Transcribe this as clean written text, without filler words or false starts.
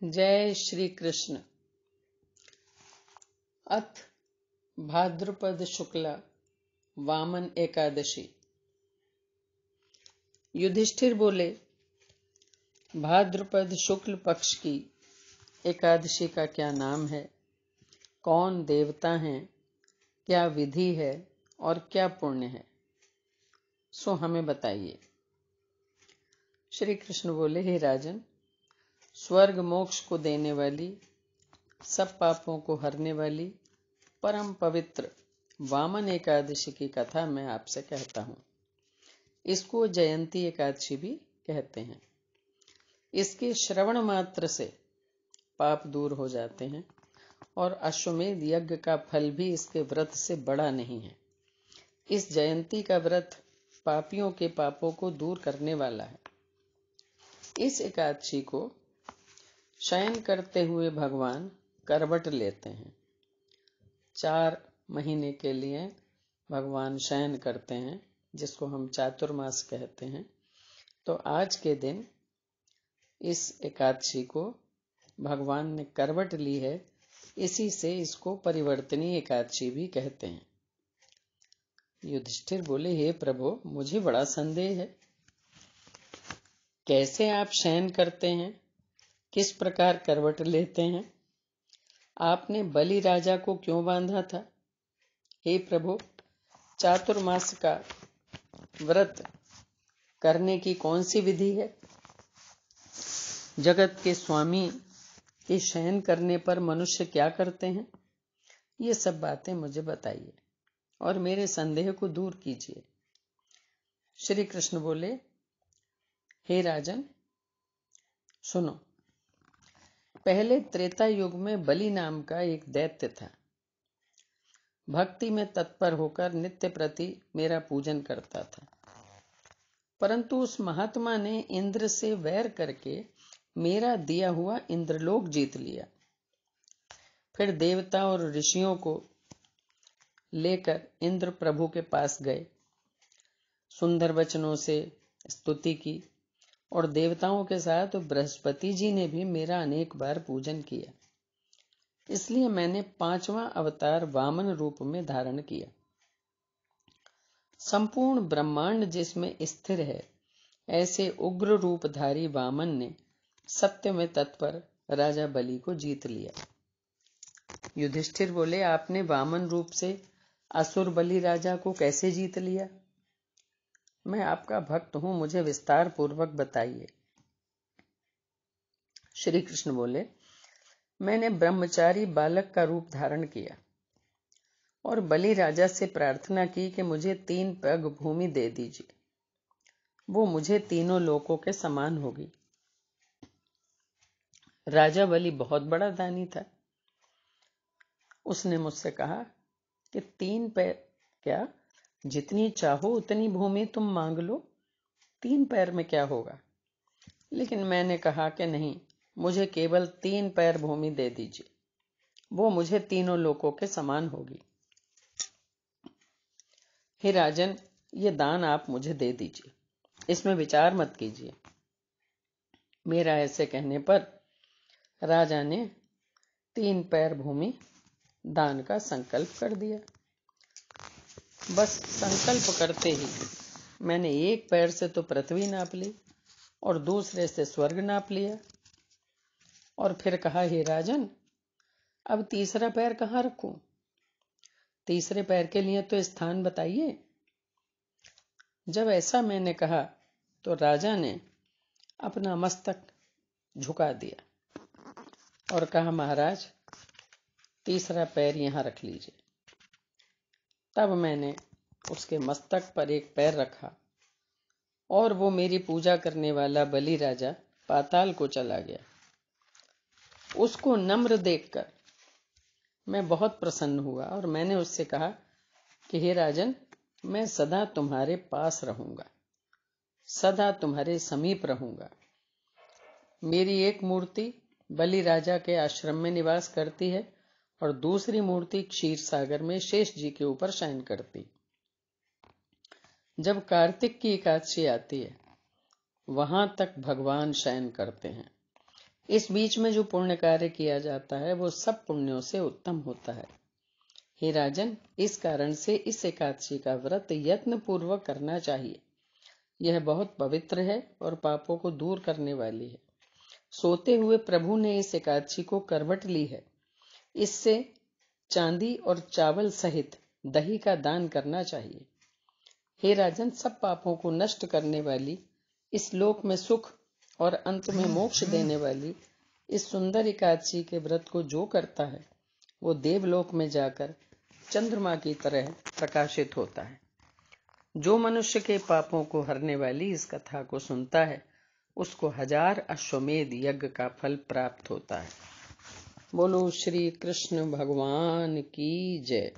जय श्री कृष्ण। अथ भाद्रपद शुक्ला वामन एकादशी। युधिष्ठिर बोले, भाद्रपद शुक्ल पक्ष की एकादशी का क्या नाम है, कौन देवता हैं, क्या विधि है और क्या पुण्य है, सो हमें बताइए। श्री कृष्ण बोले, हे राजन, स्वर्ग मोक्ष को देने वाली, सब पापों को हरने वाली, परम पवित्र वामन एकादशी की कथा मैं आपसे कहता हूँ। इसको जयंती एकादशी भी कहते हैं। इसके श्रवण मात्र से पाप दूर हो जाते हैं और अश्वमेध यज्ञ का फल भी इसके व्रत से बड़ा नहीं है। इस जयंती का व्रत पापियों के पापों को दूर करने वाला है। इस एकादशी को शयन करते हुए भगवान करवट लेते हैं। 4 महीने के लिए भगवान शयन करते हैं, जिसको हम चातुर्मास कहते हैं। तो आज के दिन इस एकादशी को भगवान ने करवट ली है, इसी से इसको परिवर्तनीय एकादशी भी कहते हैं। युधिष्ठिर बोले, हे प्रभु, मुझे बड़ा संदेह है। कैसे आप शयन करते हैं, किस प्रकार करवट लेते हैं? आपने बलि राजा को क्यों बांधा था? हे प्रभु, चातुर्मास का व्रत करने की कौन सी विधि है? जगत के स्वामी के शयन करने पर मनुष्य क्या करते हैं? ये सब बातें मुझे बताइए और मेरे संदेह को दूर कीजिए। श्री कृष्ण बोले, हे राजन, सुनो। पहले त्रेता युग में बलि नाम का एक दैत्य था। भक्ति में तत्पर होकर नित्य प्रति मेरा पूजन करता था, परंतु उस महात्मा ने इंद्र से वैर करके मेरा दिया हुआ इंद्रलोक जीत लिया। फिर देवता और ऋषियों को लेकर इंद्र प्रभु के पास गए, सुंदर वचनों से स्तुति की और देवताओं के साथ बृहस्पति जी ने भी मेरा अनेक बार पूजन किया। इसलिए मैंने 5वां अवतार वामन रूप में धारण किया। संपूर्ण ब्रह्मांड जिसमें स्थिर है, ऐसे उग्र रूपधारी वामन ने सत्य में तत्पर राजा बलि को जीत लिया। युधिष्ठिर बोले, आपने वामन रूप से असुर बलि राजा को कैसे जीत लिया? मैं आपका भक्त हूं, मुझे विस्तार पूर्वक बताइए। श्री कृष्ण बोले, मैंने ब्रह्मचारी बालक का रूप धारण किया और बलि राजा से प्रार्थना की कि मुझे 3 पग भूमि दे दीजिए, वो मुझे तीनों लोकों के समान होगी। राजा बलि बहुत बड़ा दानी था। उसने मुझसे कहा कि 3 पैर क्या, जितनी चाहो उतनी भूमि तुम मांग लो, 3 पैर में क्या होगा। लेकिन मैंने कहा कि नहीं, मुझे केवल 3 पैर भूमि दे दीजिए, वो मुझे तीनों लोकों के समान होगी। हे राजन, ये दान आप मुझे दे दीजिए, इसमें विचार मत कीजिए। मेरा ऐसे कहने पर राजा ने 3 पैर भूमि दान का संकल्प कर दिया। बस संकल्प करते ही मैंने 1 पैर से तो पृथ्वी नाप ली और दूसरे से स्वर्ग नाप लिया और फिर कहा, हे राजन, अब तीसरा पैर कहाँ रखूं? तीसरे पैर के लिए तो स्थान बताइए। जब ऐसा मैंने कहा तो राजा ने अपना मस्तक झुका दिया और कहा, महाराज, तीसरा पैर यहां रख लीजिए। तब मैंने उसके मस्तक पर 1 पैर रखा और वो मेरी पूजा करने वाला बलि राजा पाताल को चला गया। उसको नम्र देखकर मैं बहुत प्रसन्न हुआ और मैंने उससे कहा कि हे राजन, मैं सदा तुम्हारे पास रहूंगा, सदा तुम्हारे समीप रहूंगा। मेरी एक मूर्ति बलि राजा के आश्रम में निवास करती है और दूसरी मूर्ति क्षीर सागर में शेष जी के ऊपर शयन करती। जब कार्तिक की एकादशी आती है, वहां तक भगवान शयन करते हैं। इस बीच में जो पुण्य कार्य किया जाता है वो सब पुण्यों से उत्तम होता है। हे राजन, इस कारण से इस एकादशी का व्रत यत्न पूर्वक करना चाहिए। यह बहुत पवित्र है और पापों को दूर करने वाली है। सोते हुए प्रभु ने इस एकादशी को करवट ली है। इससे चांदी और चावल सहित दही का दान करना चाहिए। हे राजन, सब पापों को नष्ट करने वाली, इस लोक में सुख और अंत में मोक्ष देने वाली इस सुंदर एकादशी के व्रत को जो करता है वो देवलोक में जाकर चंद्रमा की तरह प्रकाशित होता है। जो मनुष्य के पापों को हरने वाली इस कथा को सुनता है उसको 1000 अश्वमेध यज्ञ का फल प्राप्त होता है। बोलो श्री कृष्ण भगवान की जय।